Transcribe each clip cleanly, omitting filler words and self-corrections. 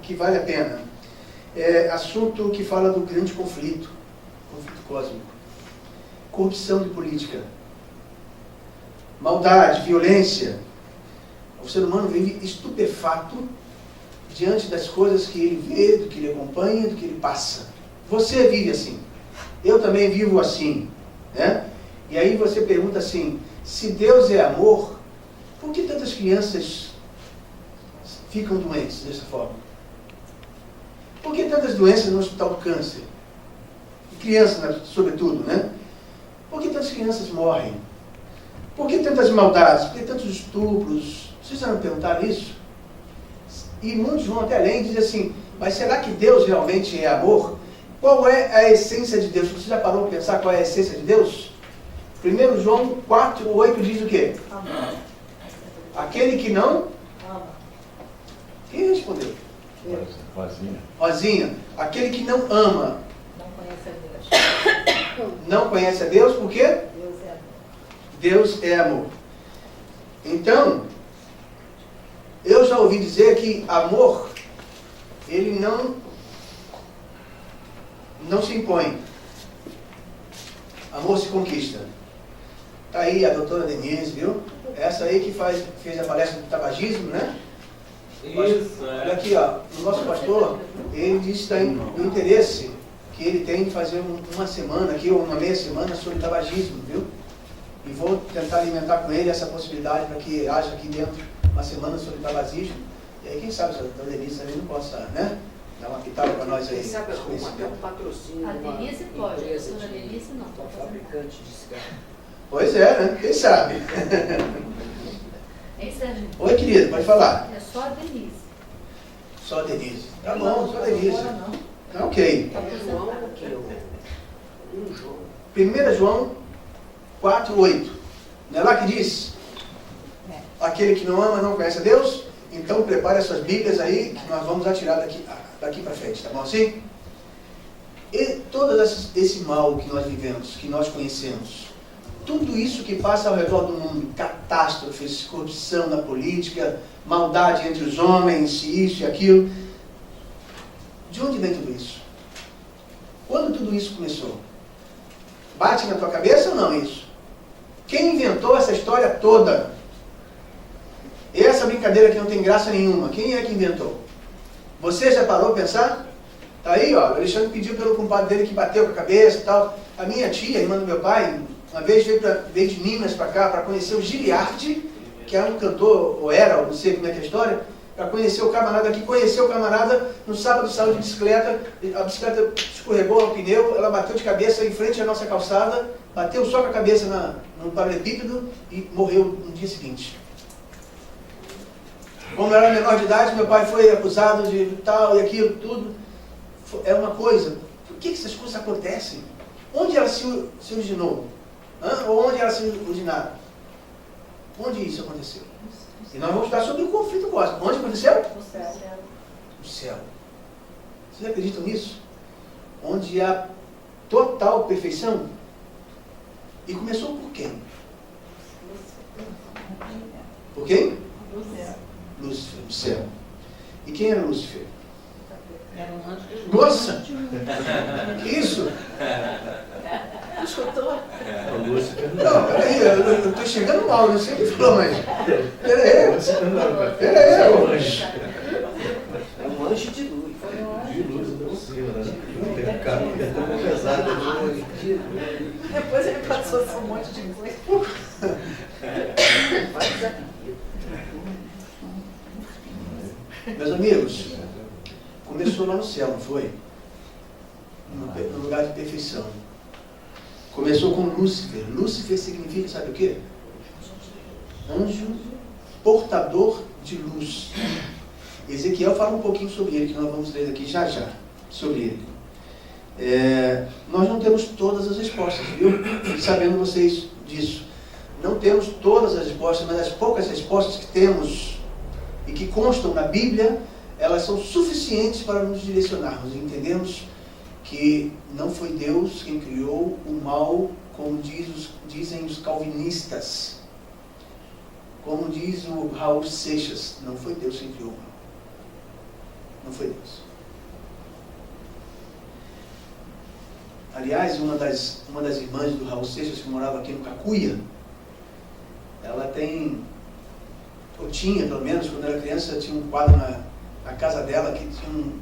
Que vale a pena. É assunto que fala do grande conflito cósmico, corrupção de política, maldade, violência. O ser humano vive estupefato diante das coisas que ele vê, do que ele acompanha, do que ele passa. Você vive assim, eu também vivo assim, né? E aí você pergunta assim, se Deus é amor, por que tantas crianças ficam doentes dessa forma? Por que tantas doenças no hospital do câncer? Crianças, sobretudo, né? Por que tantas crianças morrem? Por que tantas maldades? Por que tantos estupros? Vocês já não perguntaram isso? E muitos vão até além e dizem assim, mas será que Deus realmente é amor? Qual é a essência de Deus? Você já parou para pensar qual é a essência de Deus? 1 João 4:8 diz o quê? Amor. Aquele que não ama. Quem respondeu? Rosinha. Rosinha. Aquele que não ama. Não conhece a Deus. Não conhece a Deus por quê? Deus é amor. Deus é amor. Então, eu já ouvi dizer que amor, ele não se impõe. Amor se conquista. Está aí a doutora Denise, viu? Essa aí que fez a palestra do tabagismo, né? Isso, Olha aqui, ó, o nosso pastor, ele disse do interesse que ele tem de fazer uma semana aqui, ou uma meia semana, sobre tabagismo, viu? E vou tentar alimentar com ele essa possibilidade para que haja aqui dentro uma semana sobre tabagismo. E aí, quem sabe, se a doutora Denise também não possa, né? Dar uma pitada para nós aí. Quem sabe até um patrocínio. A Denise pode, a doutora Denise não. Uma fabricante de cigarro. Pois é, né? Quem sabe? Hein, Sérgio? Oi, querido, pode falar. É só a Denise. Só a Denise. Tá bom, só a Denise. Não. Tá ok. Tá João, aqui. João. 1 João 4:8. Não é lá que diz? Aquele que não ama não conhece a Deus? Então prepare as suas Bíblias aí, que nós vamos atirar daqui para frente, tá bom assim? E todo esse mal que nós vivemos, que nós conhecemos, tudo isso que passa ao redor do mundo, catástrofes, corrupção na política, maldade entre os homens, isso e aquilo, de onde vem tudo isso? Quando tudo isso começou? Bate na tua cabeça ou não isso? Quem inventou essa história toda? Essa brincadeira que não tem graça nenhuma, quem é que inventou? Você já parou a pensar? Tá aí, ó, o Alexandre pediu pelo compadre dele que bateu com a cabeça e tal. A minha tia, irmã do meu pai, uma vez veio de Minas para cá para conhecer o Giliardi, que é um cantor, ou era, não sei como é que é a história, para conhecer o camarada aqui. Conheceu o camarada, no sábado saiu de bicicleta, a bicicleta escorregou o pneu, ela bateu de cabeça em frente à nossa calçada, bateu só com a cabeça no paralelepípedo e morreu no dia seguinte. Como ela era menor de idade, meu pai foi acusado de tal e aquilo, tudo. É uma coisa. Por que essas coisas acontecem? Onde ela se originou? Ou onde ela se originaram? Onde isso aconteceu? E nós vamos estudar sobre o conflito cósmico. Onde aconteceu? No céu. No céu. Vocês acreditam nisso? Onde há total perfeição? E começou por quem? Por quem? Lúcifer, no céu. E quem era Lúcifer? Era um anjo de luz. Nossa! Que isso? Escutou? O Lúcifer Não, peraí, eu estou chegando mal, não sei o que falou, mas. Peraí, é um anjo. É um anjo de luz. de luz do cima, né? Não tem caminho, é tão pesado. Depois ele passou um monte de coisa. Vai desafio. Meus amigos, começou lá no céu, não foi? No lugar de perfeição. Começou com Lúcifer. Lúcifer significa, sabe o quê? Anjo portador de luz. Ezequiel fala um pouquinho sobre ele, que nós vamos ler aqui já já, sobre ele. Nós não temos todas as respostas, viu? Sabendo vocês disso. Não temos todas as respostas, mas as poucas respostas que temos e que constam na Bíblia, elas são suficientes para nos direcionarmos. Entendemos que não foi Deus quem criou o mal, como dizem os calvinistas. Como diz o Raul Seixas, não foi Deus quem criou o mal. Não foi Deus. Aliás, uma das irmãs do Raul Seixas, que morava aqui no Cacuia, ela tem, ou tinha pelo menos, quando era criança, tinha um quadro na casa dela que tinha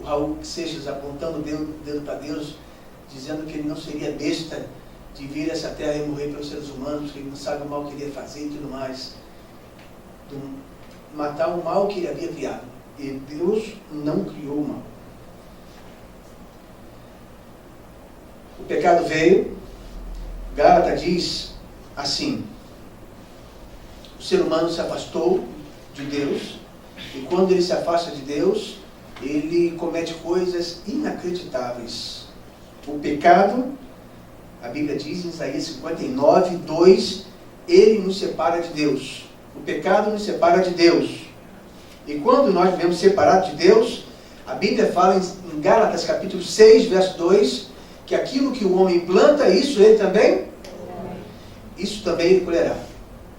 o Raul Seixas apontando o dedo para Deus, dizendo que ele não seria besta de vir a essa terra e morrer pelos seres humanos, que ele não sabe o mal que ele ia fazer e tudo mais. Matar o mal que ele havia criado. E Deus não criou o mal. O pecado veio. Gálatas diz assim: o ser humano se afastou de Deus, e quando ele se afasta de Deus, ele comete coisas inacreditáveis. O pecado, a Bíblia diz em Isaías 59, 2, ele nos separa de Deus. O pecado nos separa de Deus. E quando nós vivemos separados de Deus, a Bíblia fala em Gálatas capítulo 6, verso 2, que aquilo que o homem planta, isso ele também colherá.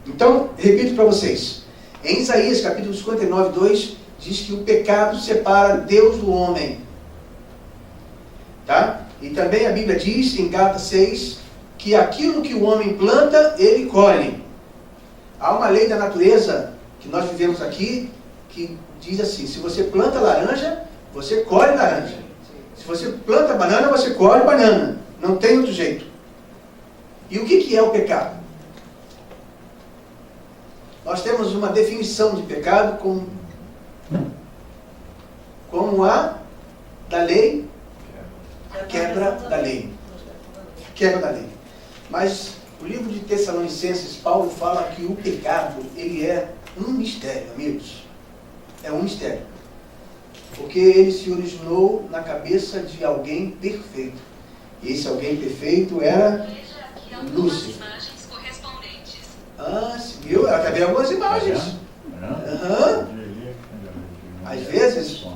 Então, repito para vocês. Em Isaías capítulo 59, 2, diz que o pecado separa Deus do homem. Tá? E também a Bíblia diz em Gálatas 6, que aquilo que o homem planta, ele colhe. Há uma lei da natureza que nós vivemos aqui, que diz assim: se você planta laranja, você colhe laranja. Se você planta banana, você colhe banana. Não tem outro jeito. E o que é o pecado? Nós temos uma definição de pecado como a da lei, quebra da lei. Quebra da lei. Mas o livro de Tessalonicenses, Paulo fala que o pecado, ele é um mistério, amigos. É um mistério. Porque ele se originou na cabeça de alguém perfeito. E esse alguém perfeito era Lúcifer. Ah, sim, viu? Ela quer ver algumas imagens. Às vezes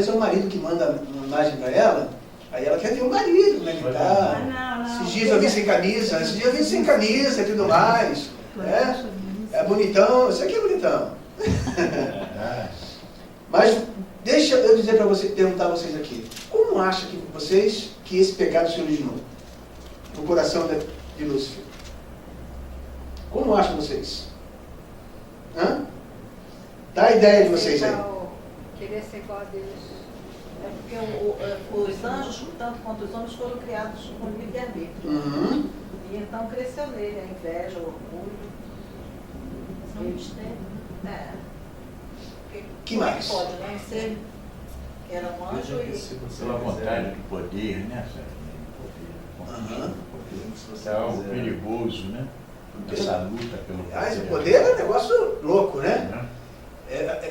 é o marido que manda uma imagem para ela, aí ela quer ver o marido, como é que tá. Esses dias eu vi sem camisa, e tudo mais. É bonitão, isso aqui é bonitão. Mas deixa eu dizer para você, perguntar a vocês aqui, como acham que esse pecado se originou no coração de Lúcifer? Como acham vocês? Dá a ideia de vocês aí. Querer ser igual a Deus. É porque os anjos, tanto quanto os homens, foram criados com livre-arbítrio. Uhum. E então cresceu nele a inveja, o orgulho. São mistérios. Que mais? Pode, né? Ser que era um anjo Pela vontade do poder, né? Uhum. É algo perigoso, né? Essa luta pelo poder. Aliás, o poder é um negócio louco, né?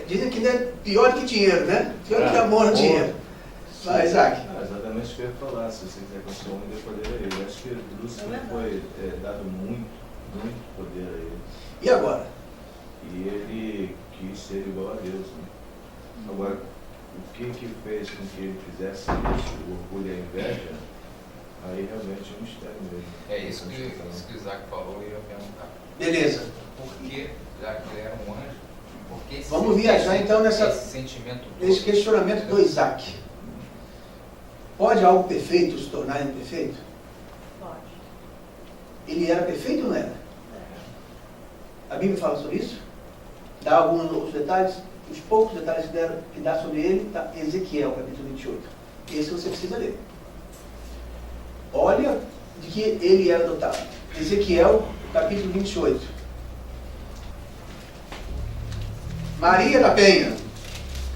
Dizem que é pior que dinheiro, né? Pior que amor ao dinheiro. Vai, Isaac. Exatamente o que eu ia falar. Se você quiser construir um de poder a ele. Eu acho que Lúcifer foi dado muito poder a ele. E agora? E ele quis ser igual a Deus. Né? Agora, o que fez com que ele fizesse isso, o orgulho e a inveja, aí realmente é um mistério mesmo. É isso que o Isaac falou e eu ia perguntar. Beleza. Por que, já que ele era um anjo, por que Vamos viajar então esse sentimento nesse todo? questionamento do Isaac. Pode algo perfeito se tornar imperfeito? Pode. Ele era perfeito ou não era? A Bíblia fala sobre isso? Dá alguns outros detalhes? Os poucos detalhes que dá sobre ele está em Ezequiel, capítulo 28. Esse você precisa ler. Olha de que ele era dotado. Ezequiel, capítulo 28. Maria da Penha.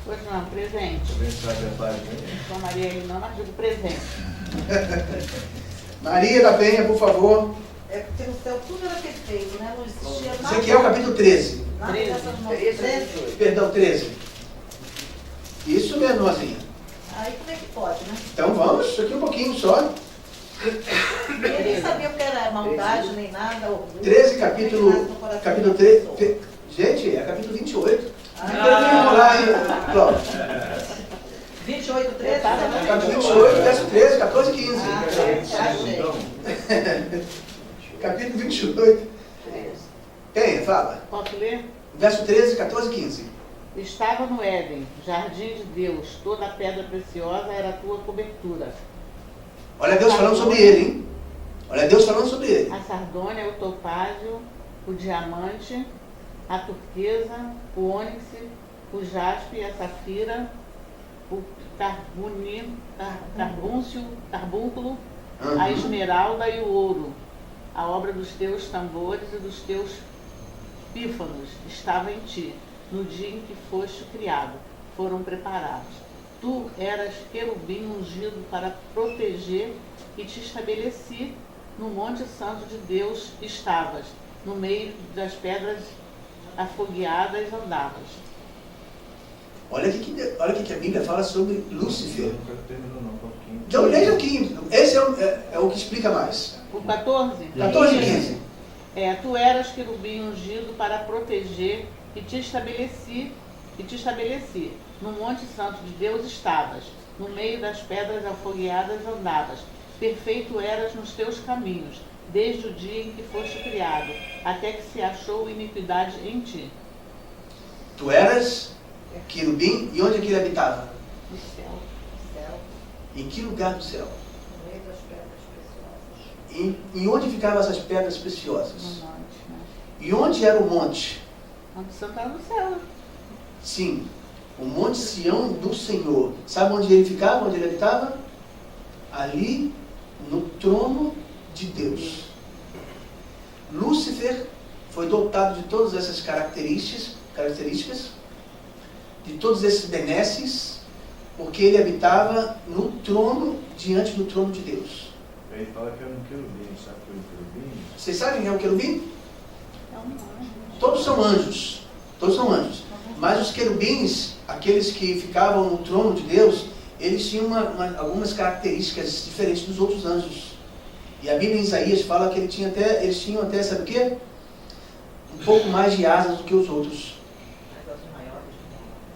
Pois não, presente. Também sabe a página. Sou Maria ele não, mas digo presente. Maria da Penha, por favor. É porque no céu tudo era perfeito, né? Não existia nada. Ezequiel, capítulo 13. Nada dessas mãos. Perdão, 13. Isso mesmo, Nozinha. Aí como é que pode, né? Então vamos, aqui um pouquinho só. Ele nem sabia o que era maldade, nem nada, orgulho. 13, capítulo 13. Gente, é capítulo 28. Fica lá, hein, Cláudio? 28, 13? Capítulo 28, verso 13, 14 e 15. Achei. Capítulo 28. Penha, fala. Posso ler? Verso 13, 14 e 15. Estava no Éden, jardim de Deus, toda pedra preciosa era a tua cobertura. Olha Deus falando sobre ele, hein? Olha Deus falando sobre ele. A sardônia, o topázio, o diamante, a turquesa, o ônix, o jaspe, a safira, o carbúnculo, a esmeralda e o ouro. A obra dos teus tambores e dos teus pífanos estava em ti, no dia em que foste criado, foram preparados. Tu eras querubim ungido para proteger e te estabeleci no monte santo de Deus estavas, no meio das pedras afogueadas andavas. Olha o que a Bíblia fala sobre Lúcifer. Nunca terminou não, um pouquinho. Então leia o 15. Esse é o que explica mais. O 14? 14 e 15. Tu eras querubim ungido para proteger e te estabeleci, no monte santo de Deus estavas, no meio das pedras afogueadas andavas. Perfeito eras nos teus caminhos, desde o dia em que foste criado, até que se achou iniquidade em ti. Tu eras querubim, e onde é que ele habitava? No céu. Em que lugar do céu? No meio das pedras preciosas. Em onde ficavam essas pedras No preciosas? monte, né? E onde era o monte? Monte Santo era no céu. Sim, o Monte Sião do Senhor. Sabe onde ele ficava, onde ele habitava? Ali, no trono de Deus. Lúcifer foi dotado de todas essas características, de todos esses benesses, porque ele habitava no trono, diante do trono de Deus. Aí fala que era um querubim, sabe o que é um querubim? Vocês sabem quem é o querubim? É um anjo. Todos são anjos. Todos são anjos. Mas os querubins, aqueles que ficavam no trono de Deus, eles tinham algumas características diferentes dos outros anjos. E a Bíblia em Isaías fala que eles tinham até, sabe o quê? Um pouco mais de asas do que os outros.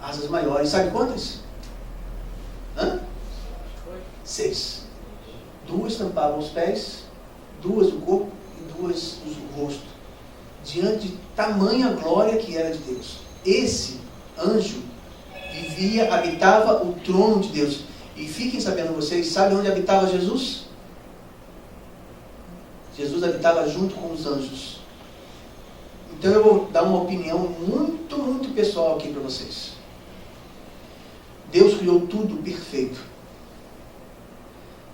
Asas maiores. Sabe quantas? 6. 2 tampavam os pés, 2 o corpo e 2 o rosto. Diante de tamanha glória que era de Deus. Esse anjo habitava o trono de Deus. E fiquem sabendo vocês, sabe onde habitava Jesus? Jesus habitava junto com os anjos. Então eu vou dar uma opinião muito, muito pessoal aqui para vocês. Deus criou tudo perfeito.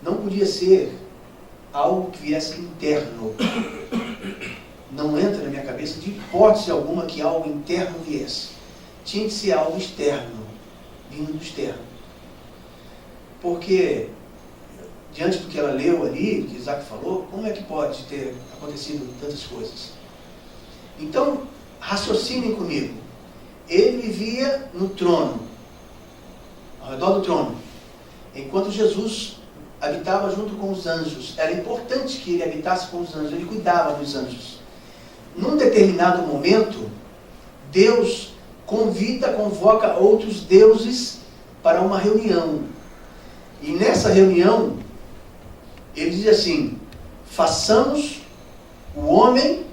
Não podia ser algo que viesse interno. Não entra na minha cabeça de hipótese alguma que algo interno viesse. Tinha que ser algo externo, vindo do externo. Porque, diante do que ela leu ali, do que Isaac falou, como é que pode ter acontecido tantas coisas? Então, raciocinem comigo. Ele vivia no trono, ao redor do trono, enquanto Jesus habitava junto com os anjos. Era importante que ele habitasse com os anjos, ele cuidava dos anjos. Num determinado momento, Deus convoca outros deuses para uma reunião. E nessa reunião, ele diz assim: façamos o homem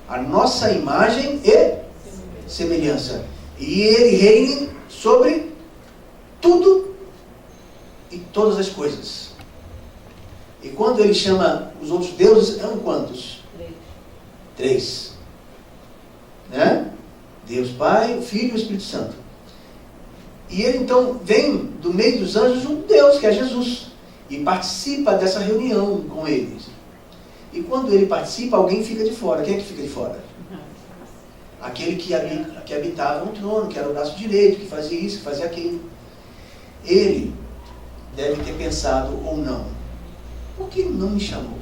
a nossa imagem e semelhança. E ele reine sobre tudo e todas as coisas. E quando ele chama os outros deuses, são quantos? 3. Né? Deus Pai, o Filho e o Espírito Santo. E ele então vem do meio dos anjos um Deus, que é Jesus, e participa dessa reunião com eles. E quando ele participa, alguém fica de fora. Quem é que fica de fora? Aquele que habitava no trono, que era o braço direito, que fazia isso, que fazia aquilo. Ele deve ter pensado, ou não: por que ele não me chamou?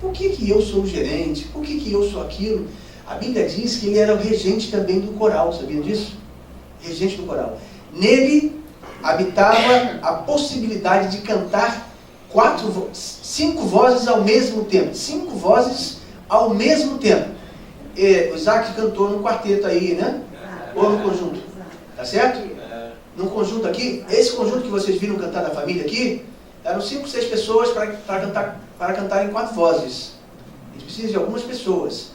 Por que eu sou o gerente? Por que eu sou aquilo? A Bíblia diz que ele era o regente também do coral, sabiam disso? Regente do coral. Nele habitava a possibilidade de cantar 5 vozes ao mesmo tempo. 5 vozes ao mesmo tempo. O Isaac cantou num quarteto aí, né? Ou no conjunto. Tá certo? Num conjunto aqui. Esse conjunto que vocês viram cantar da família aqui, eram 5, 6 pessoas para cantar em 4 vozes. A gente precisa de algumas pessoas.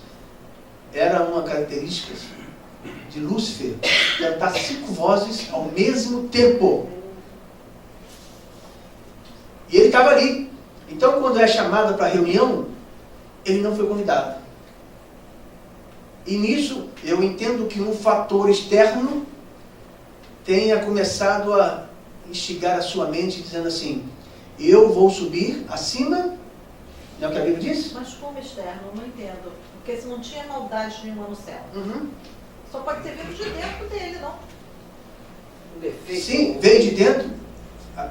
Era uma característica de Lúcifer cantar 5 vozes ao mesmo tempo. E ele estava ali. Então, quando é chamado para a reunião, ele não foi convidado. E nisso, eu entendo que um fator externo tenha começado a instigar a sua mente, dizendo assim: eu vou subir acima. Não é o que a Bíblia diz? Mas como externo? Eu não entendo. Porque se não tinha maldade nenhuma no céu. Só pode ter vindo de dentro dele, não? Sim, veio de dentro,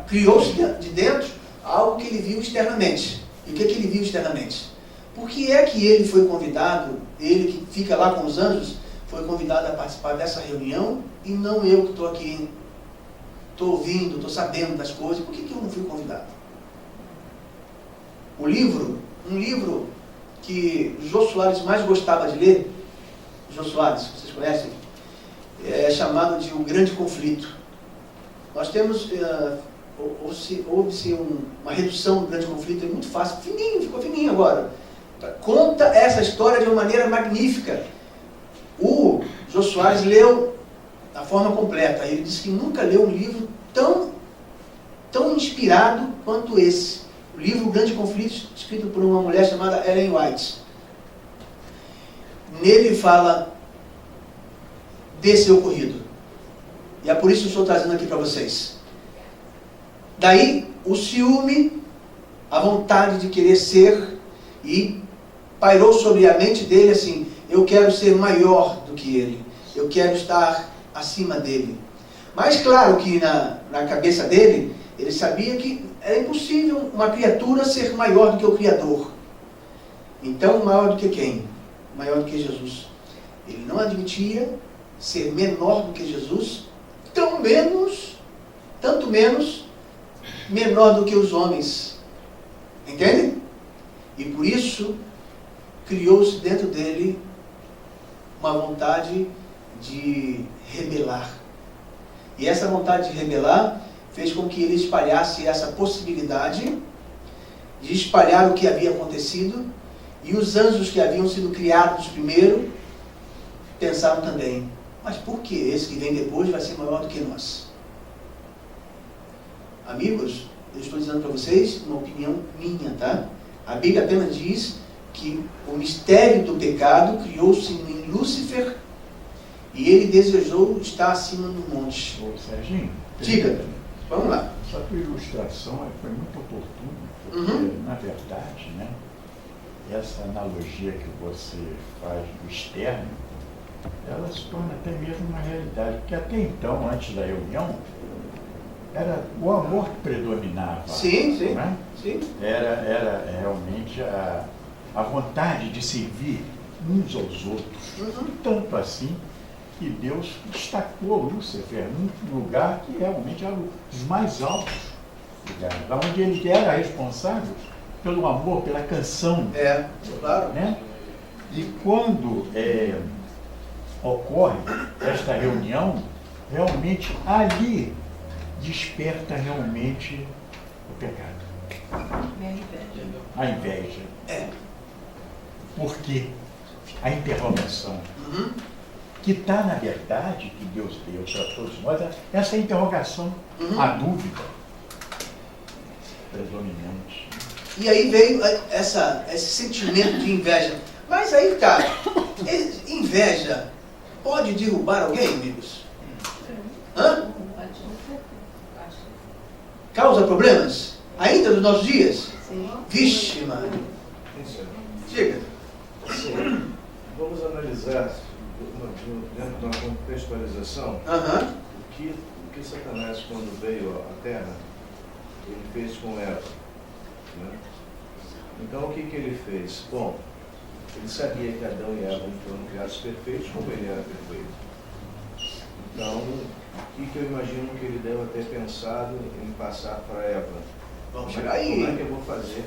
criou-se de dentro algo que ele viu externamente. E o que ele viu externamente? Por que é que ele foi convidado, ele que fica lá com os anjos, foi convidado a participar dessa reunião, e não eu que estou aqui, estou ouvindo, estou sabendo das coisas? Por que eu não fui convidado? Um livro que Jô Soares mais gostava de ler, Jô Soares, vocês conhecem? É chamado de O Grande Conflito. Nós temos, houve-se uma redução do Grande Conflito, é muito fácil, fininho, ficou fininho agora. Conta essa história de uma maneira magnífica. O Jô Soares leu da forma completa. Ele disse que nunca leu um livro tão inspirado quanto esse. O livro O Grande Conflito, escrito por uma mulher chamada Ellen White. Nele fala desse ocorrido. E é por isso que eu estou trazendo aqui para vocês. Daí, o ciúme, a vontade de querer ser, e pairou sobre a mente dele assim: eu quero ser maior do que ele, eu quero estar acima dele. Mas claro que na cabeça dele, ele sabia que era impossível uma criatura ser maior do que o Criador. Então, maior do que quem? Maior do que Jesus. Ele não admitia ser menor do que Jesus, tanto menos menor do que os homens. Entende? E por isso criou-se dentro dele uma vontade de rebelar. E essa vontade de rebelar fez com que ele espalhasse essa possibilidade de espalhar o que havia acontecido, e os anjos que haviam sido criados primeiro pensaram também: mas por que esse que vem depois vai ser maior do que nós? Amigos, eu estou dizendo para vocês uma opinião minha, tá? A Bíblia apenas diz que o mistério do pecado criou-se em Lúcifer e ele desejou estar acima do monte. Ô, Serginho, diga, vamos lá. Essa tua ilustração foi muito oportuna, porque, na verdade, né, essa analogia que você faz do externo, ela se torna até mesmo uma realidade, porque até então, antes da reunião, era o amor que predominava. Sim, sim. Né? Sim. Era realmente a vontade de servir uns aos outros. Tanto assim que Deus destacou Lúcifer num lugar que realmente era os mais altos lugares, onde ele era responsável pelo amor, pela canção. É, claro. Né? E quando ocorre esta reunião, realmente ali desperta realmente o pecado. A inveja. Por quê? A interrogação. Que está, na verdade, que Deus deu para todos nós, essa interrogação, a dúvida predominante. E aí veio esse sentimento de inveja. Mas aí, cara, inveja pode derrubar alguém, amigos? Hã? Causa problemas? Ainda nos nossos dias? Vixe, mano. Diga. Vamos analisar, dentro de uma contextualização, o que Satanás, quando veio à Terra, ele fez com Eva. Né? Então, o que ele fez? Bom, ele sabia que Adão e Eva foram criados perfeitos, como ele era perfeito. Então, o que eu imagino que ele deve ter pensado em passar para Eva? Vamos chegar aí. Como é que eu vou fazer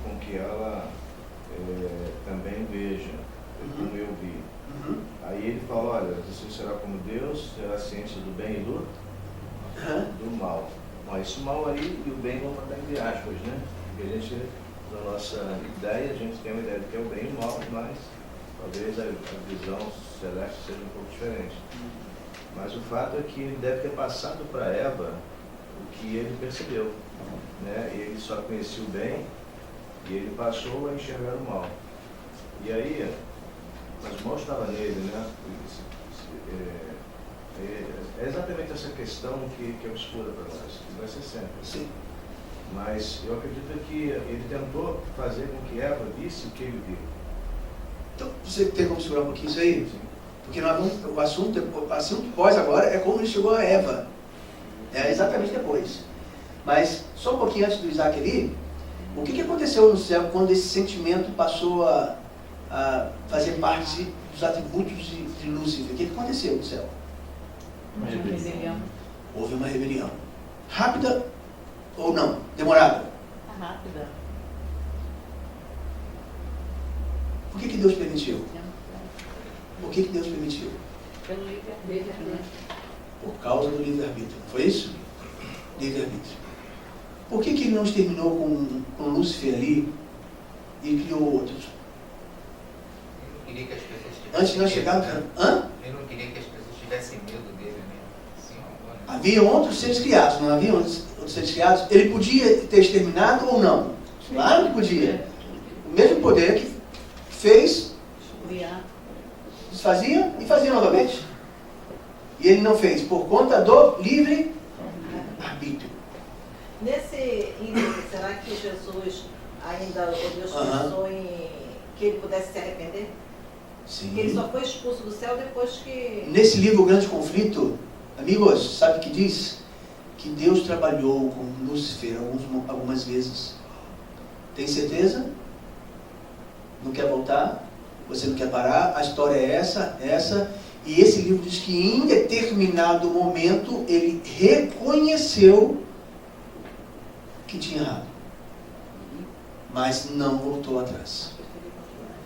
com que ela também veja como eu vi? Aí ele fala, olha, você será como Deus, terá ciência do bem e do mal. Mas esse mal aí e o bem vão mandar entre aspas, né? Porque a gente, na nossa ideia, a gente tem uma ideia do que é o bem e o mal, mas talvez a visão celeste seja um pouco diferente. Mas o fato é que ele deve ter passado para Eva o que ele percebeu. Né? Ele só conhecia o bem e ele passou a enxergar o mal. E aí, mas o mal estava nele, né? É exatamente essa questão que é obscura para nós, que vai ser sempre. Sim. Mas eu acredito que ele tentou fazer com que Eva visse o que ele viu. Então, você tem como segurar um pouquinho isso aí? Sim. Porque o assunto pós agora é como ele chegou a Eva. É exatamente depois. Mas, só um pouquinho antes do Isaac ali, o que aconteceu no céu quando esse sentimento passou a fazer parte dos atributos de Lúcifer? O que aconteceu no céu? Uma rebelião. Houve uma rebelião. Rápida ou não? Demorada? Rápida. Por que Deus permitiu? Por que Deus permitiu? Pelo livre-arbítrio. Por causa do livre-arbítrio. Foi isso? Livre-arbítrio. Por que ele não exterminou com Lúcifer ali e criou outros? Ele não queria que as pessoas tivessem Antes de nós medo, chegarmos... né? Hã? Ele não queria que as pessoas tivessem medo dele, né? Assim, Havia outros seres criados, não havia outros seres criados? Ele podia ter exterminado ou não? Claro que podia. O mesmo poder que fez, desfazia e fazia novamente. E ele não fez, por conta do livre-arbítrio. Nesse índice, será que Jesus ainda, ou Deus pensou em que ele pudesse se arrepender? Sim. Que ele só foi expulso do céu depois que... Nesse livro, O Grande Conflito, amigos, sabe o que diz? Que Deus trabalhou com Lúcifer algumas vezes. Tem certeza? Não quer voltar? Você não quer parar? A história é essa. E esse livro diz que em determinado momento ele reconheceu que tinha errado. Mas não voltou atrás.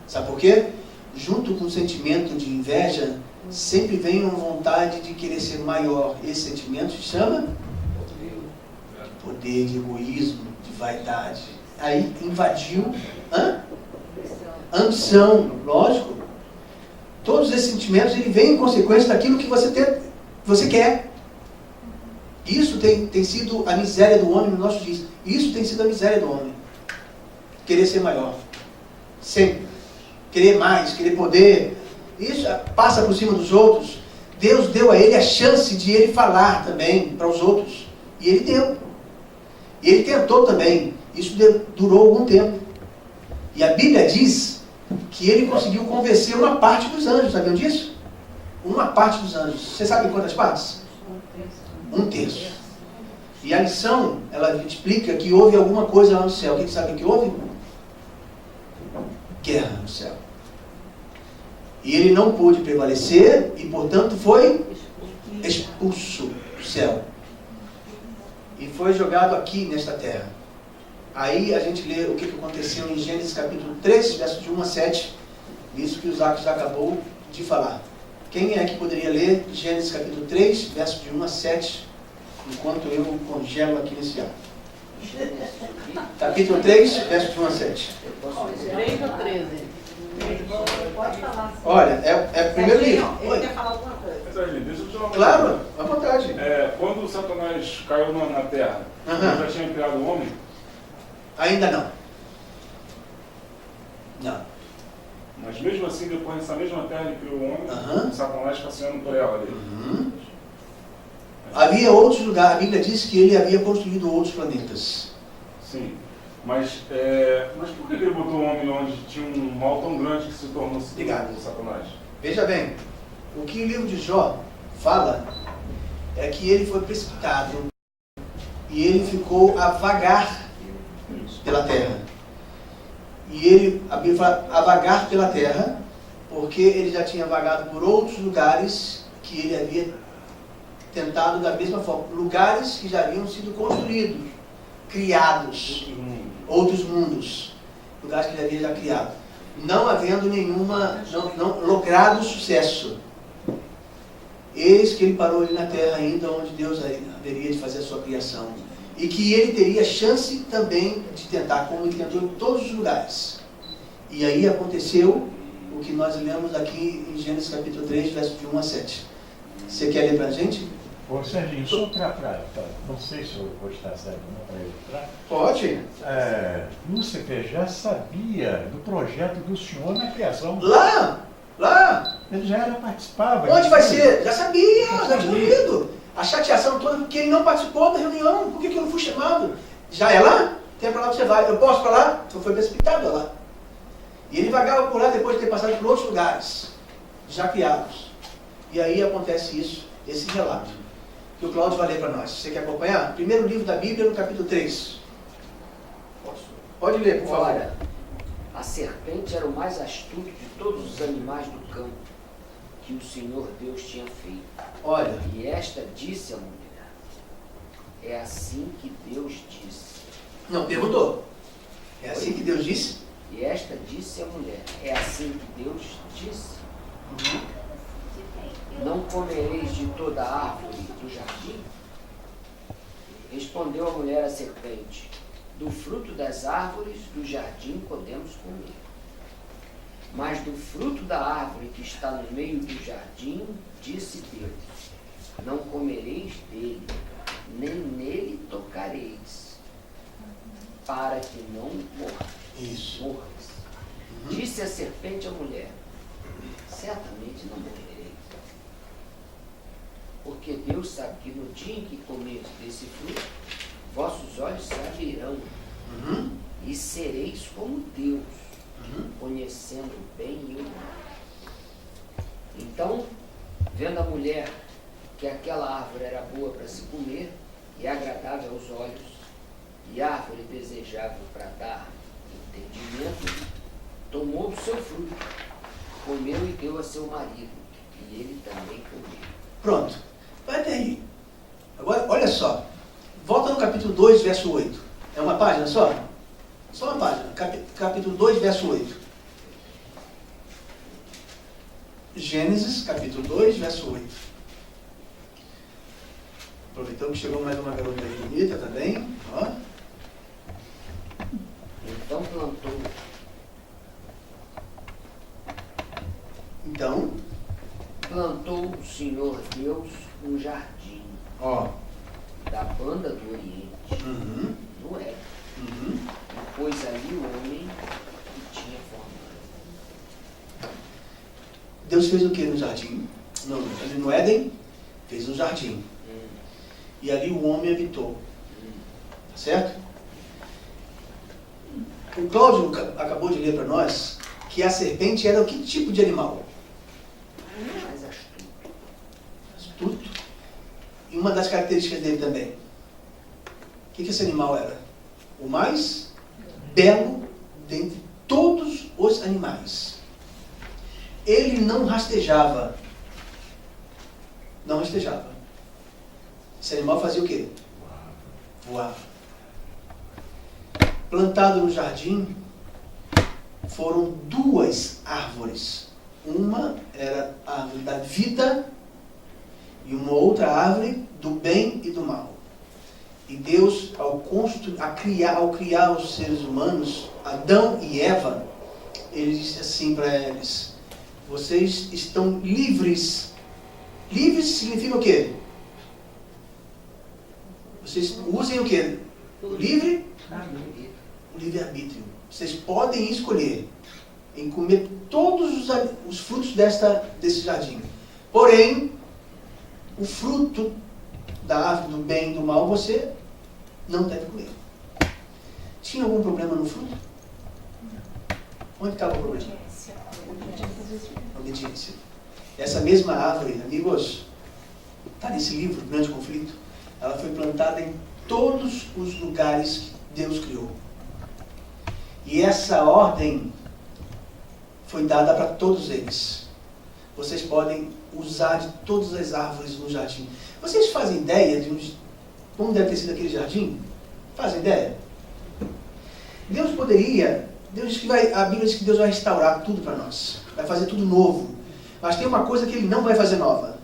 Sabe por quê? Junto com o sentimento de inveja, sempre vem uma vontade de querer ser maior. Esse sentimento se chama poder, de egoísmo, de vaidade. Aí invadiu ambição, lógico. Todos esses sentimentos ele vem em consequência daquilo que você quer. Isso tem sido a miséria do homem nos nossos dias. Isso tem sido a miséria do homem. Querer ser maior. Sempre. Querer mais, querer poder. Isso passa por cima dos outros. Deus deu a ele a chance de ele falar também para os outros. E ele deu. E ele tentou também. Isso durou algum tempo. E a Bíblia diz que ele conseguiu convencer uma parte dos anjos. Sabiam disso? Uma parte dos anjos. Você sabe quantas partes? 1/3. E a lição, ela explica que houve alguma coisa lá no céu. O que sabe que houve? Guerra no céu. E ele não pôde prevalecer e, portanto, foi expulso do céu. E foi jogado aqui nesta terra. Aí a gente lê o que aconteceu em Gênesis capítulo 3, versos de 1 a 7. Isso que o Isaac já acabou de falar. Quem é que poderia ler Gênesis capítulo 3, verso de 1 a 7, enquanto eu congelo aqui nesse ar? Capítulo 3, verso de 1 a 7. 3 ou 13? Pode falar. Olha, é o primeiro livro. Ele Oi. quer falar alguma coisa. Mas aí, deixa eu te falar uma Claro, coisa. à vontade. Quando Satanás caiu na terra, Aham. Deus já tinha criado o homem? Ainda não. Não. Mas mesmo assim, depois dessa mesma terra, ele criou o homem, Aham. o Satanás passeando por ela ali. Uhum. Havia outros lugares, a Bíblia diz que ele havia construído outros planetas. Sim. Mas por que ele botou o homem onde tinha um mal tão grande que se tornou Obrigado. o Satanás? Veja bem, o que o livro de Jó fala é que ele foi precipitado e ele ficou a vagar pela terra. E ele, a Bíblia fala, a vagar pela terra, porque ele já tinha vagado por outros lugares que ele havia tentado da mesma forma. Lugares que já haviam sido construídos, criados, outros mundos. Lugares que ele havia já criado. Não havendo nenhuma, não logrado sucesso. Eis que ele parou ali na terra ainda, onde Deus haveria de fazer a sua criação. E que ele teria chance também de tentar, como ele tentou em todos os lugares. E aí aconteceu o que nós lemos aqui em Gênesis capítulo 3, verso de 1 a 7. Você quer ler para a gente? Ô Serginho, só para não sei se eu vou estar certo ou não para ilustrar. Pode. Lúcifer já sabia do projeto do Senhor na criação. Lá! Ele já participava. Onde vai ser? Já sabia, já tinha ouvido. A chateação toda porque ele não participou da reunião. Por que eu não fui chamado? Já é lá? Tem para lá que você vai. Eu posso para lá? Então foi precipitado lá. E ele vagava por lá depois de ter passado por outros lugares, já criados. E aí acontece isso, esse relato, que o Cláudio vai ler para nós. Você quer acompanhar? Primeiro livro da Bíblia, no capítulo 3. Posso? Pode ler, por favor. Ora, a serpente era o mais astuto de todos os animais do campo que o Senhor Deus tinha feito. Olha, E esta disse à mulher, é assim que Deus disse. não, perguntou. É assim que Deus disse? E esta disse à mulher, é assim que Deus disse. Não comereis de toda a árvore do jardim? Respondeu a mulher à serpente, do fruto das árvores do jardim podemos comer. Mas do fruto da árvore que está no meio do jardim, disse Deus, não comereis dele, nem nele tocareis, para que não Isso. morras. Disse a serpente à mulher, certamente não morrereis, porque Deus sabe que no dia em que comeres desse fruto, vossos olhos se abrirão, e sereis como Deus, conhecendo o bem e o mal. Então, vendo a mulher que aquela árvore era boa para se comer e agradável aos olhos, e árvore desejável para dar entendimento, tomou do seu fruto, comeu e deu a seu marido, e ele também comeu. Pronto. Vai até aí. Agora, olha só. Volta no capítulo 2, verso 8. É uma página só? Só uma página. Capítulo 2, verso 8. Gênesis, capítulo 2, verso 8. Aproveitando que chegou mais uma garota aí bonita também. Ó. Então plantou o Senhor Deus um jardim Ó. da banda do Oriente, no Éden, e pôs ali o homem que tinha formado. Deus fez o que no jardim? No Éden, fez um jardim. E ali o homem habitou. Tá certo? O Cláudio acabou de ler para nós que a serpente era que tipo de animal? Mais astuto. Astuto. E uma das características dele também. O que esse animal era? O mais belo dentre todos os animais. Ele não rastejava. Não rastejava. Esse animal fazia o quê? Voava. Plantado no jardim, foram 2 árvores Uma era a árvore da vida e uma outra árvore do bem e do mal. E Deus, ao criar os seres humanos, Adão e Eva, Ele disse assim para eles: vocês estão livres. Livres significa o quê? Vocês usem o quê? O livre-arbítrio. Vocês podem escolher em comer todos os frutos desse jardim. Porém, o fruto da árvore do bem e do mal você não deve comer. Tinha algum problema no fruto? Onde estava o problema? Obediência. Essa mesma árvore, amigos, está nesse livro, Grande Conflito. Ela foi plantada em todos os lugares que Deus criou. E essa ordem foi dada para todos eles. Vocês podem usar de todas as árvores no jardim. Vocês fazem ideia de como deve ter sido aquele jardim? Fazem ideia? Deus diz que a Bíblia diz que Deus vai restaurar tudo para nós. Vai fazer tudo novo. Mas tem uma coisa que Ele não vai fazer nova.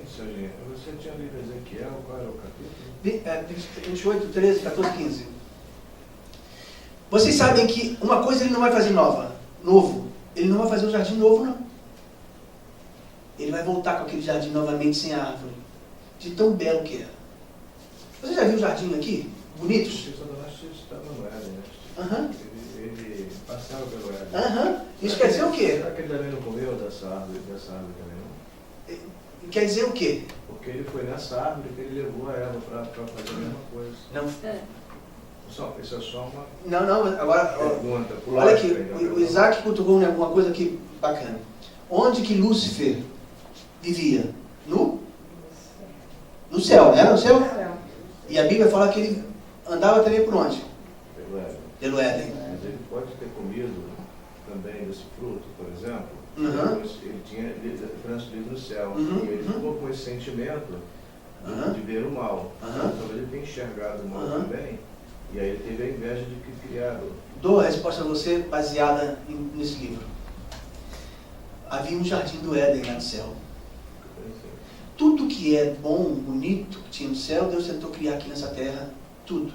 Você tinha lido Ezequiel, qual era o capítulo? 28, 13, 14, 15. Vocês sabem que uma coisa Ele não vai fazer novo. Ele não vai fazer um jardim novo, não. Ele vai voltar com aquele jardim novamente sem árvore. De tão belo que é. Você já viu o jardim aqui? Bonito? O Satanás estava no Éden, né? Ele passava pelo Éden. Isso quer dizer o quê? Será que ele também não comeu dessa árvore também, não? Quer dizer o quê? Porque ele foi nessa árvore que ele levou a Eva para fazer a mesma coisa. Não. Isso é só uma Não, agora, pergunta. olha aqui, o Isaac cutucou uma coisa aqui bacana. Onde que Lúcifer vivia? No céu, era no céu? E a Bíblia fala que ele andava também por onde? Pelo Éden. Mas ele pode ter comido também desse fruto, por exemplo. Ele tinha transferido no céu. E ele ficou com esse sentimento de ver o mal. Talvez ele tenha enxergado o mal também. E aí ele teve a inveja de que criaram. Dou a resposta a você baseada nesse livro. Havia um jardim do Éden lá no céu. Tudo que é bom, bonito, que tinha no céu, Deus tentou criar aqui nessa terra. Tudo.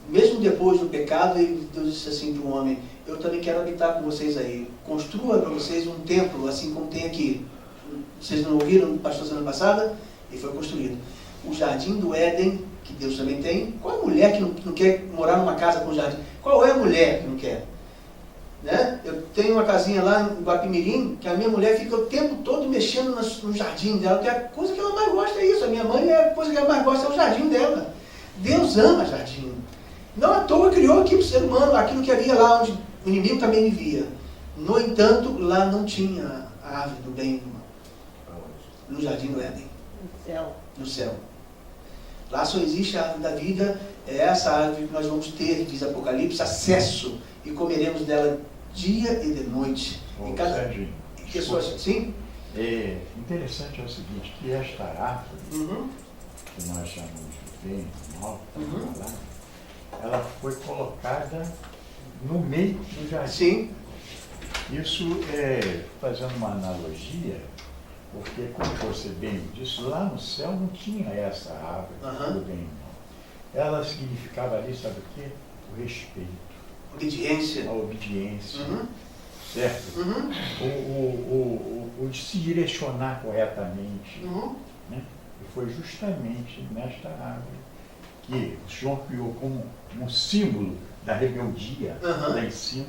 Mesmo depois do pecado, Deus disse assim para o homem: eu também quero habitar com vocês aí. Construa para vocês um templo, assim como tem aqui. Vocês não ouviram, pastor, semana passada? E foi construído. O jardim do Éden, que Deus também tem. Qual é a mulher que não quer morar numa casa com jardim? Qual é a mulher que não quer? Né? Eu tenho uma casinha lá em Guapimirim, que a minha mulher fica o tempo todo mexendo no jardim dela, porque a coisa que ela mais gosta é isso. A minha mãe, a coisa que ela mais gosta é o jardim dela. Deus ama jardim. Não à toa criou aqui para o ser humano aquilo que havia lá onde o inimigo também vivia. No entanto, lá não tinha a árvore do bem e do mal. No jardim do Éden. No céu. Lá só existe a árvore da vida. É essa árvore que nós vamos ter, diz Apocalipse, acesso, e comeremos dela dia e de noite. Ô, cada Sérgio, pessoa, sim? Interessante é o seguinte, que esta árvore, que nós chamamos de bem e mal, ela foi colocada no meio do jardim. Sim. Isso é, fazendo uma analogia, porque, como você bem disse, lá no céu não tinha essa árvore do bem e mal. Ela significava ali, sabe o quê? O respeito. Obediência. A obediência. Certo? O de se direcionar corretamente. Né? E foi justamente nesta árvore que o Senhor criou como um símbolo da rebeldia lá em cima,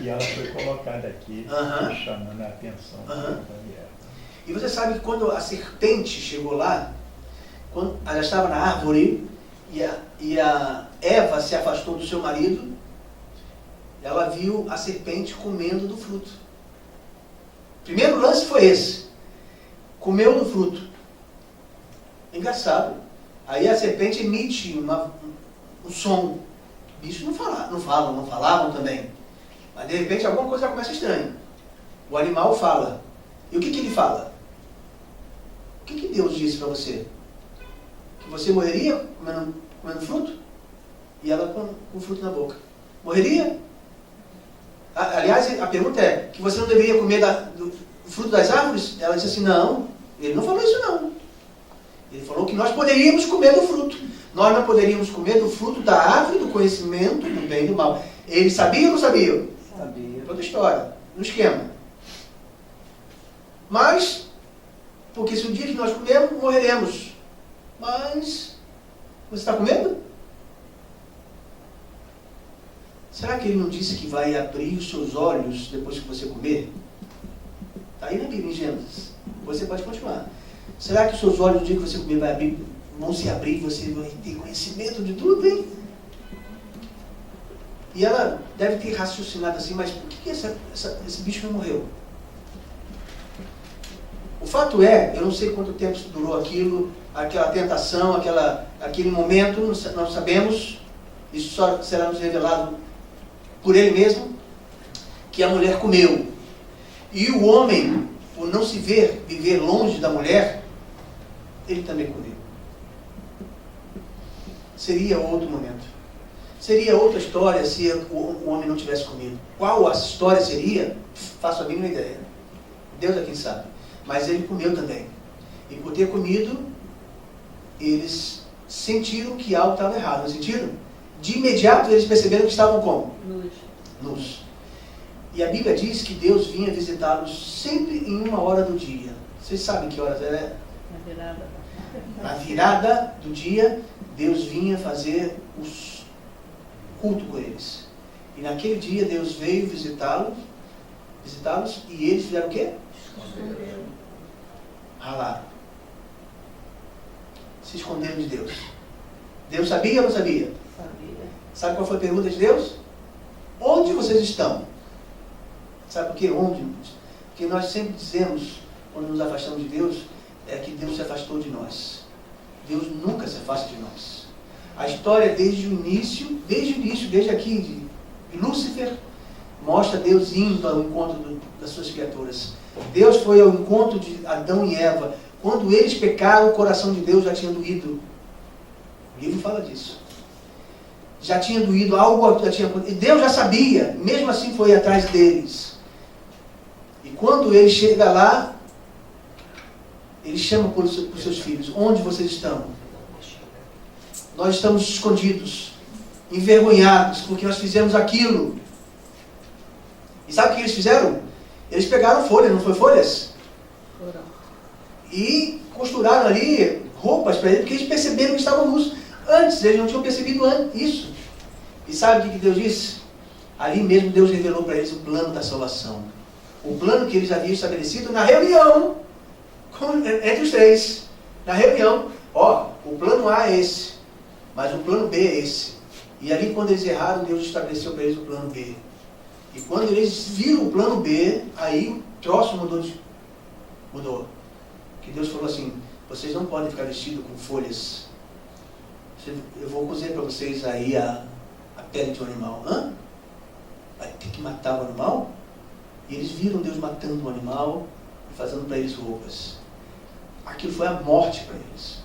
e ela foi colocada aqui, chamando a atenção para ela. E você sabe que quando a serpente chegou lá, quando ela estava na árvore, e a Eva se afastou do seu marido, ela viu a serpente comendo do fruto. O primeiro lance foi esse. Comeu do fruto. Engraçado. Aí a serpente emite um som. Bichos não falavam também. Mas de repente alguma coisa já começa estranha. O animal fala. E o que ele fala? O que Deus disse para você? Que você morreria comendo fruto? E ela com o fruto na boca. Morreria? Aliás, a pergunta é, que você não deveria comer do fruto das árvores? Ela disse assim, não, ele não falou isso não. Ele falou que nós poderíamos comer do fruto. Nós não poderíamos comer do fruto da árvore do conhecimento do bem e do mal. Ele sabia ou não sabia? Sabia. Outra história, no esquema. Mas, porque se o dia que nós comermos, morreremos. Mas, você está com medo? Será que ele não disse que vai abrir os seus olhos depois que você comer? Está aí na Bíblia, em Gênesis. Você pode continuar. Será que os seus olhos, no dia que você comer, vão se abrir e você vai ter conhecimento de tudo, hein? E ela deve ter raciocinado assim, mas por que esse bicho não morreu? O fato é, eu não sei quanto tempo durou aquilo, aquela tentação, aquele momento, não sabemos. Isso só será nos revelado por ele mesmo, que a mulher comeu. E o homem, por não se viver longe da mulher, ele também comeu. Seria outro momento. Seria outra história se o homem não tivesse comido. Qual a história seria? Faço a mínima ideia. Deus é quem sabe. Mas ele comeu também. E por ter comido, eles sentiram que algo estava errado. Não sentiram? De imediato eles perceberam que estavam como? Nus. E a Bíblia diz que Deus vinha visitá-los sempre em uma hora do dia. Vocês sabem que horas é? Na virada do dia, Deus vinha fazer os culto com eles. E naquele dia Deus veio visitá-los e eles fizeram o quê? Ralaram. Se esconderam de Deus. Deus sabia ou não sabia? Sabia. Sabe qual foi a pergunta de Deus? Onde vocês estão? Sabe por quê? Onde? Porque nós sempre dizemos, quando nos afastamos de Deus, é que Deus se afastou de nós. Deus nunca se afasta de nós. A história desde o início, desde aqui, de Lúcifer, mostra Deus indo ao encontro das suas criaturas. Deus foi ao encontro de Adão e Eva. Quando eles pecaram, o coração de Deus já tinha doído. O livro fala disso. Já tinha doído, algo já tinha acontecido. E Deus já sabia, mesmo assim foi atrás deles. E quando ele chega lá, ele chama por seus filhos. Onde vocês estão? Nós estamos escondidos, envergonhados, porque nós fizemos aquilo. E sabe o que eles fizeram? Eles pegaram folhas, não foi folhas? Foram. E costuraram ali roupas para eles, porque eles perceberam que estavam nus. Antes, eles não tinham percebido isso. E sabe o que Deus disse? Ali mesmo Deus revelou para eles o plano da salvação. O plano que eles haviam estabelecido na reunião, entre os três. Na reunião, o plano A é esse, mas o plano B é esse. E ali quando eles erraram, Deus estabeleceu para eles o plano B. E quando eles viram o plano B, aí o troço mudou. Que Deus falou assim, vocês não podem ficar vestidos com folhas. Eu vou cozer para vocês aí a pele de um animal. Vai ter que matar o animal? E eles viram Deus matando o animal e fazendo para eles roupas. Aquilo foi a morte para eles.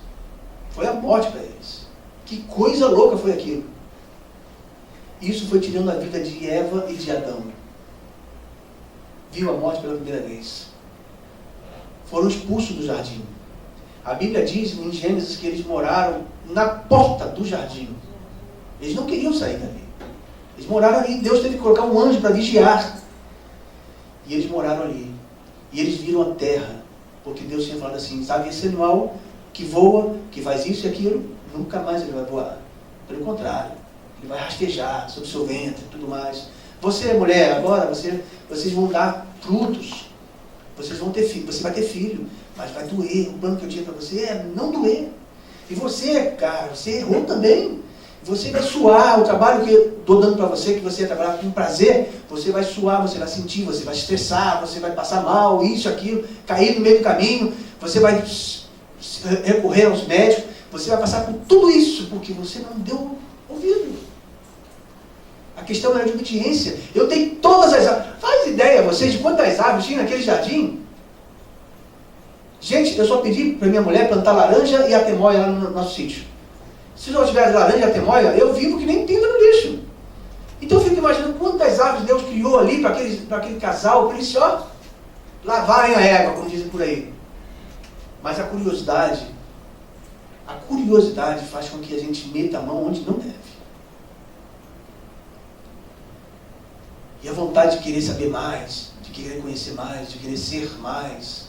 Foi a morte para eles. Que coisa louca foi aquilo. Isso foi tirando a vida de Eva e de Adão. Viu a morte pela primeira vez. Foram expulsos do jardim. A Bíblia diz em Gênesis que eles moraram na porta do jardim. Eles não queriam sair dali. Eles moraram ali. Deus teve que colocar um anjo para vigiar. E eles moraram ali. E eles viram a terra. Porque Deus tinha falado assim, sabe, esse animal que voa, que faz isso e aquilo, nunca mais ele vai voar. Pelo contrário, ele vai rastejar sobre o seu ventre e tudo mais. Você, mulher, agora, vocês vão dar frutos. Vocês vão ter filho, você vai ter filho, mas vai doer. O plano que eu tinha para você é não doer. E você, cara, você errou também. Você vai suar, o trabalho que eu estou dando para você, que você vai trabalhar com prazer, você vai suar, você vai sentir, você vai estressar, você vai passar mal, isso, aquilo, cair no meio do caminho, você vai recorrer aos médicos, você vai passar por tudo isso, porque você não deu ouvido. A questão era de obediência. Eu tenho todas as árvores. Faz ideia, vocês, de quantas árvores tinha naquele jardim? Gente, eu só pedi para minha mulher plantar laranja e atemoia lá no nosso sítio. Se não tiver laranja e atemoia, eu vivo que nem pinta no lixo. Então eu fico imaginando quantas árvores árvores Deus criou ali para aquele casal, para eles só lavarem a égua, como dizem por aí. Mas a curiosidade faz com que a gente meta a mão onde não deve. E a vontade de querer saber mais, de querer conhecer mais, de querer ser mais,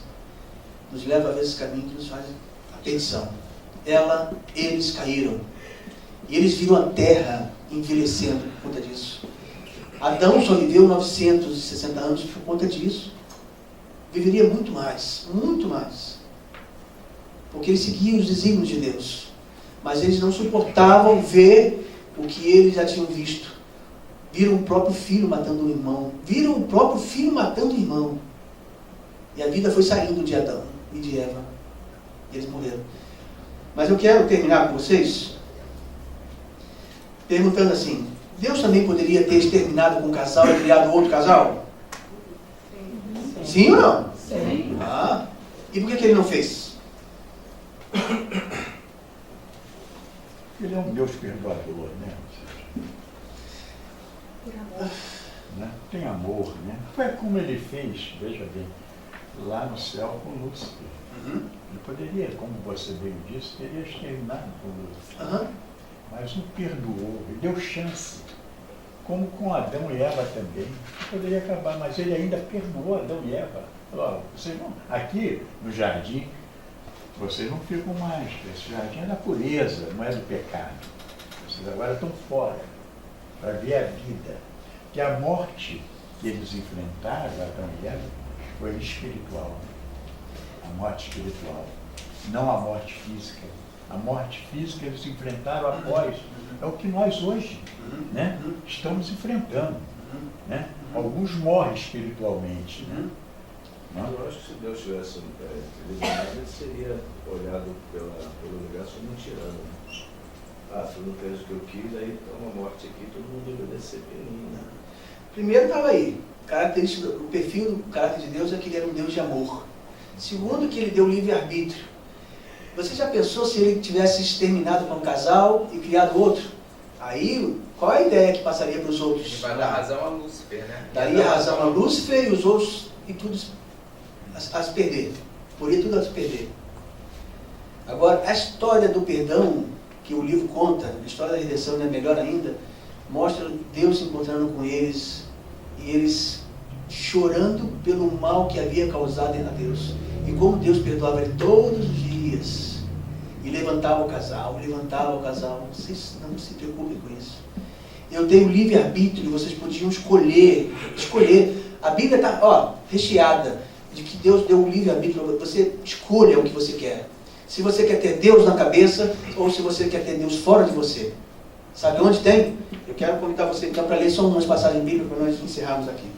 nos leva a vezes caminho que nos faz a perdição. Eles caíram. E eles viram a terra envelhecendo por conta disso. Adão só viveu 960 anos por conta disso. Viveria muito mais, muito mais. Porque eles seguiam os desígnios de Deus. Mas eles não suportavam ver o que eles já tinham visto. Viram o próprio filho matando o irmão. E a vida foi saindo de Adão e de Eva. E eles morreram. Mas eu quero terminar com vocês perguntando assim: Deus também poderia ter exterminado com um casal e criado outro casal? Sim ou não? Sim. Ah, e por que ele não fez? Ele é um Deus perdoador, né? Né? Tem amor, né? Foi como ele fez, veja bem, lá no céu com Lúcifer. Ele poderia, como você bem disse, teria exterminado com Lúcifer. Mas o perdoou, ele deu chance. Como com Adão e Eva também. Ele poderia acabar, mas ele ainda perdoou Adão e Eva. Falou: vocês não, aqui no jardim, vocês não ficam mais. Esse jardim é da pureza, não é do pecado. Vocês agora estão fora para ver a vida. Que a morte que eles enfrentaram, Adão e Eva, foi espiritual. A morte espiritual, não a morte física. A morte física eles enfrentaram após. É o que nós hoje, né, estamos enfrentando. Né? Alguns morrem espiritualmente. Né? Eu acho que se Deus tivesse eliminado, ele seria olhado pelo universo como um tirano. Né? Ah, tu não fez o que eu quis, aí toma morte aqui, todo mundo obedecer pra mim. Né? Primeiro estava aí. O perfil do caráter de Deus é que ele era um Deus de amor. Segundo, que ele deu livre-arbítrio. Você já pensou se ele tivesse exterminado com um casal e criado outro? Aí, qual a ideia que passaria para os outros? Ele vai dar razão a Lúcifer, né? Daria razão a Lúcifer e os outros, e tudo a se perder. Poria tudo a se perder. Agora, a história do perdão que o livro conta, a história da redenção, né, melhor ainda, mostra Deus se encontrando com eles e eles chorando pelo mal que havia causado a Deus. E como Deus perdoava ele todos os dias. E levantava o casal. Vocês não se preocupem com isso. Eu dei o livre-arbítrio e vocês podiam escolher. A Bíblia está recheada de que Deus deu o livre-arbítrio. Você escolha o que você quer. Se você quer ter Deus na cabeça ou se você quer ter Deus fora de você. Sabe onde tem? Eu quero convidar você então para ler só umas passagens bíblicas para nós encerrarmos aqui.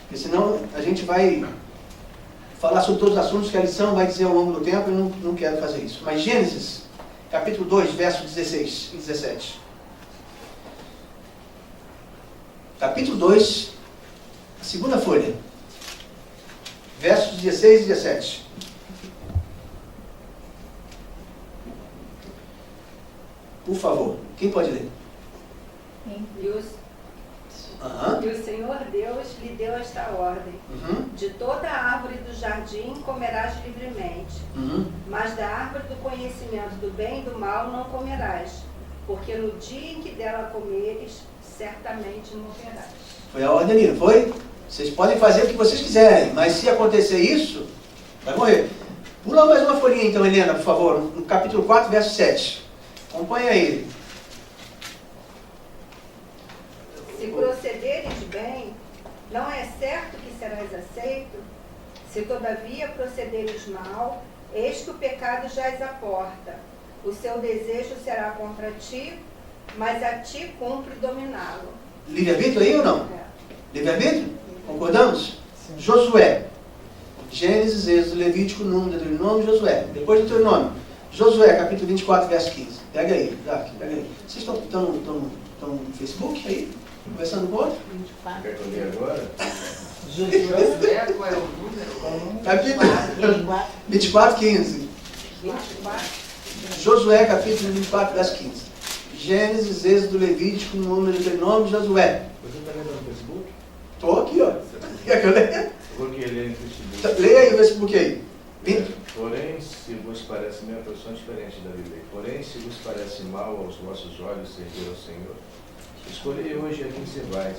Porque senão a gente vai falar sobre todos os assuntos que a lição vai dizer ao longo do tempo e eu não quero fazer isso. Mas Gênesis, capítulo 2, versos 16 e 17. Capítulo 2, a segunda folha. Versos 16 e 17. Por favor, quem pode ler? E o Senhor Deus lhe deu esta ordem: de toda a árvore do jardim comerás livremente, mas da árvore do conhecimento do bem e do mal não comerás, porque no dia em que dela comeres, certamente morrerás. Foi a ordem ali, não foi? Vocês podem fazer o que vocês quiserem, mas se acontecer isso, vai morrer. Pula mais uma folhinha então, Helena, por favor, no capítulo 4, verso 7. Acompanha ele. Se procederes bem, não é certo que serás aceito? Se todavia procederes mal, eis que o pecado jaz à porta. O seu desejo será contra ti, mas a ti cumpre dominá-lo. Livre-arbítrio aí ou não? Livre-arbítrio? Concordamos? Sim. Josué. Gênesis, Êxodo, Levítico, Número, Deuteronômio, Josué. Depois do Deuteronômio. Josué, capítulo 24, verso 15. Pega aí, Dark, pega aí. Vocês estão no Facebook aí? Conversando com o outro? 24. Quer que eu leia agora? Josué, qual é o número? Capítulo 24, 15. 24. Josué, capítulo 24, verso 15. Gênesis, Êxodo, Levítico, Número, Deuteronômio, Josué. Você está lendo no Facebook? Estou aqui, ó. Quer que eu leia? Eu vou querer ler no Facebook. Leia aí o Facebook aí. Porém, se vos parece, minha tradução é diferente da Bíblia. Porém, se vos parece mal aos vossos olhos servir ao Senhor, escolhei hoje a quem servais,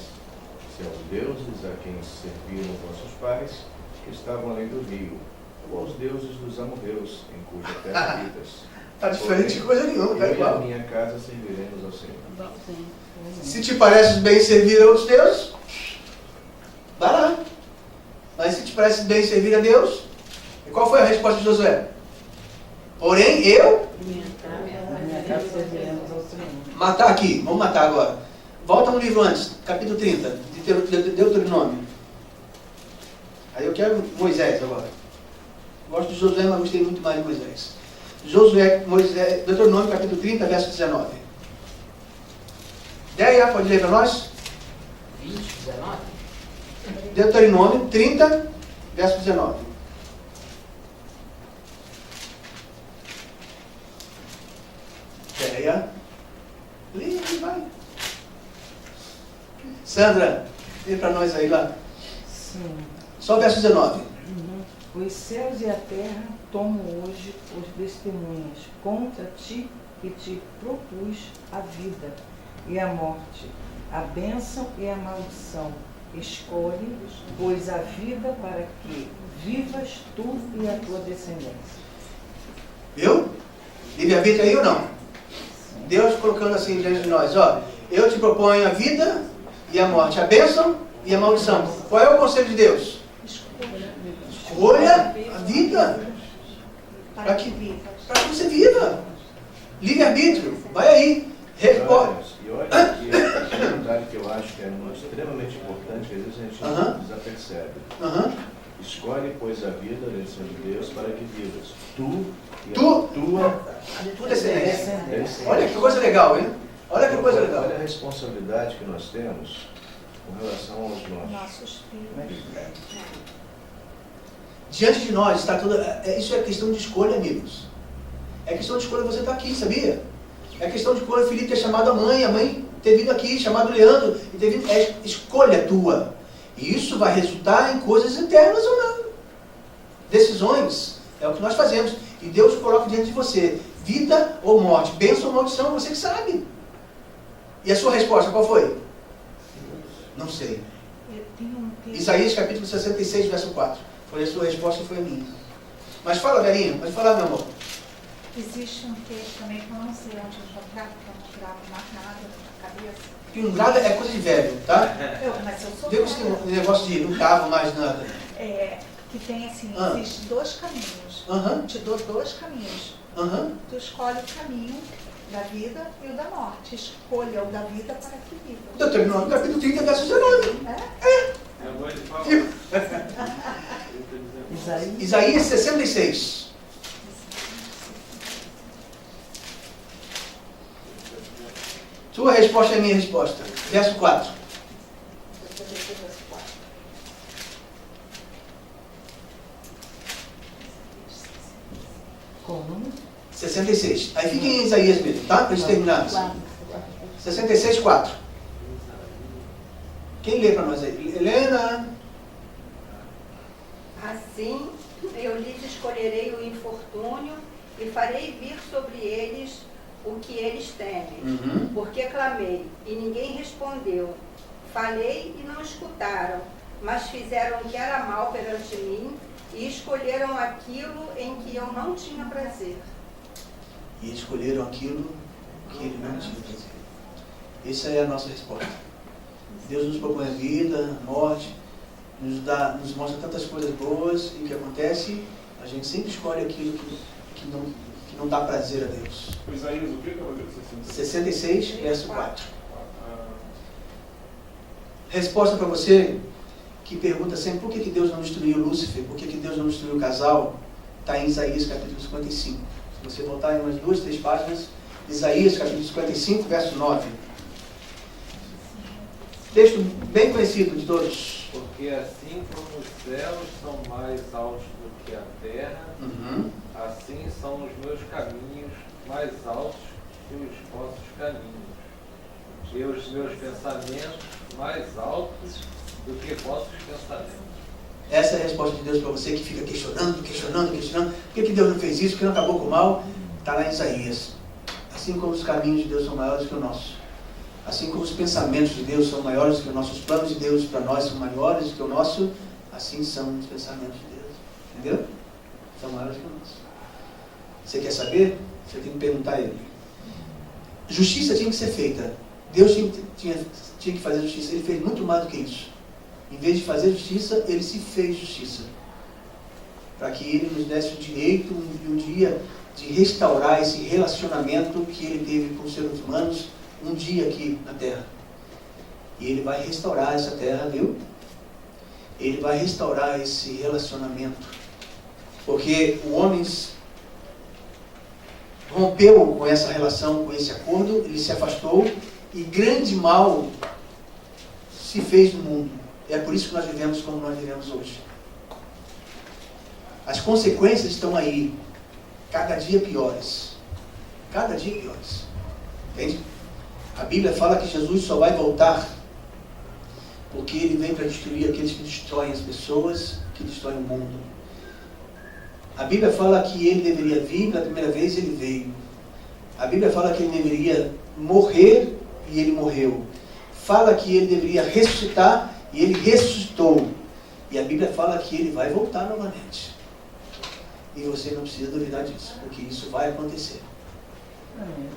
se aos deuses a quem serviram vossos pais, que estavam além do rio, ou aos deuses dos amorreus, em cuja terra habitas. Está diferente de coisa nenhuma, tá eu e a igual. minha casa serviremos ao Senhor. Se te parece bem servir a outros deuses, vai lá. Mas se te parece bem servir a Deus, e qual foi a resposta de Josué? Porém, eu... Matar aqui, vamos matar agora. Volta um livro antes, capítulo 30, de Deuteronômio. Aí eu quero Moisés agora. Gosto de Josué, mas gostei muito mais de Moisés. Moisés, Deuteronômio, capítulo 30, verso 19. Ideia, pode ler para nós? 20, 19? Deuteronômio 30, verso 19. Ideia. Lê, vai. Sandra, lê para nós aí lá. Sim. Só o verso 19. Os céus e a terra tomam hoje os testemunhas contra ti que te propus a vida e a morte, a bênção e a maldição. Escolhe, pois, a vida para que vivas tu e a tua descendência. Viu? Livre-arbítrio aí ou não? Deus colocando assim diante de nós, ó, eu te proponho a vida e a morte, a bênção e a maldição. Qual é o conselho de Deus? Escolha a vida para que você viva. Livre-arbítrio, vai aí. E olha que esse é um detalhe que eu acho que é extremamente importante, que às vezes a gente não desapercebe. Escolhe, pois, a vida, a eleição de Deus, para que vivas. Tu e a tua descendência. Olha que coisa legal, hein? Olha que coisa legal. Olha a responsabilidade que nós temos com relação aos nossos filhos. Diante de nós está tudo. Isso é questão de escolha, amigos. É questão de escolha você estar aqui, sabia? É questão de escolha o Felipe ter chamado a mãe ter vindo aqui, chamado o Leandro e ter vindo. É escolha tua. E isso vai resultar em coisas eternas ou não. Decisões é o que nós fazemos. E Deus coloca diante de você vida ou morte, bênção ou maldição, você que sabe. E a sua resposta qual foi? Não sei. Isaías capítulo 66, verso 4. Foi a sua resposta e foi a minha. Mas fala, Verinha, pode falar, meu amor. Existe um texto também que eu não sei onde encontrar, porque eu não gravo mais nada na cabeça. Que um grava é coisa de velho, tá? Mas eu sou Deus tem um negócio de não gravo mais nada. Que tem assim, existem dois caminhos. Te dou dois caminhos. Tu escolhe o caminho da vida e o da morte. Escolha o da vida para que viva. Deuteronômio capítulo 30, verso 19. Isaías 66. Sua resposta é minha resposta. Verso 4. Como? 66. Aí fica em Isaías mesmo, tá? Para a gente terminar. 66, 4. Quem lê para nós aí? Helena. Assim, eu lhes escolherei o infortúnio e farei vir sobre eles o que eles temem. Porque clamei e ninguém respondeu. Falei e não escutaram, mas fizeram o que era mal perante mim e escolheram aquilo em que eu não tinha prazer. E escolheram aquilo que ele não tinha prazer. Essa é a nossa resposta. Deus nos propõe a vida, a morte, nos mostra tantas coisas boas, e o que acontece? A gente sempre escolhe aquilo que não dá prazer a Deus. Isaías, o que é o 66, verso 4. Resposta para você que pergunta sempre por que Deus não destruiu Lúcifer, por que Deus não destruiu o casal, está em Isaías capítulo 55. Se você voltar em umas 2, 3 páginas, Isaías capítulo 55, verso 9. Texto bem conhecido de todos. Porque assim como os céus são mais altos do que a terra, assim são os meus caminhos mais altos os vossos caminhos, e os meus pensamentos mais altos do que vossos pensamentos. Essa é a resposta de Deus para você que fica questionando. Por que Deus não fez isso? Por que não acabou com o mal? Está lá em Isaías. Assim como os caminhos de Deus são maiores que o nosso. Assim como os pensamentos de Deus são maiores que o nosso. Os planos de Deus para nós são maiores que o nosso. Assim são os pensamentos de Deus. Entendeu? São maiores que o nosso. Você quer saber? Você tem que perguntar a Ele. Justiça tinha que ser feita. Deus tinha que fazer justiça. Ele fez muito mais do que isso. Em vez de fazer justiça, Ele se fez justiça. Para que Ele nos desse o direito, um dia, de restaurar esse relacionamento que Ele teve com os seres humanos, um dia aqui na Terra. E Ele vai restaurar essa terra, viu? Ele vai restaurar esse relacionamento. Porque o homem rompeu com essa relação, com esse acordo, ele se afastou e grande mal se fez no mundo. É por isso que nós vivemos como nós vivemos hoje. As consequências estão aí, cada dia piores. Cada dia piores. Entende? A Bíblia fala que Jesus só vai voltar porque Ele vem para destruir aqueles que destroem as pessoas, que destroem o mundo. A Bíblia fala que Ele deveria vir, pela primeira vez Ele veio. A Bíblia fala que Ele deveria morrer e Ele morreu. Fala que Ele deveria ressuscitar e Ele ressuscitou. E a Bíblia fala que Ele vai voltar novamente. E você não precisa duvidar disso, porque isso vai acontecer. Amém.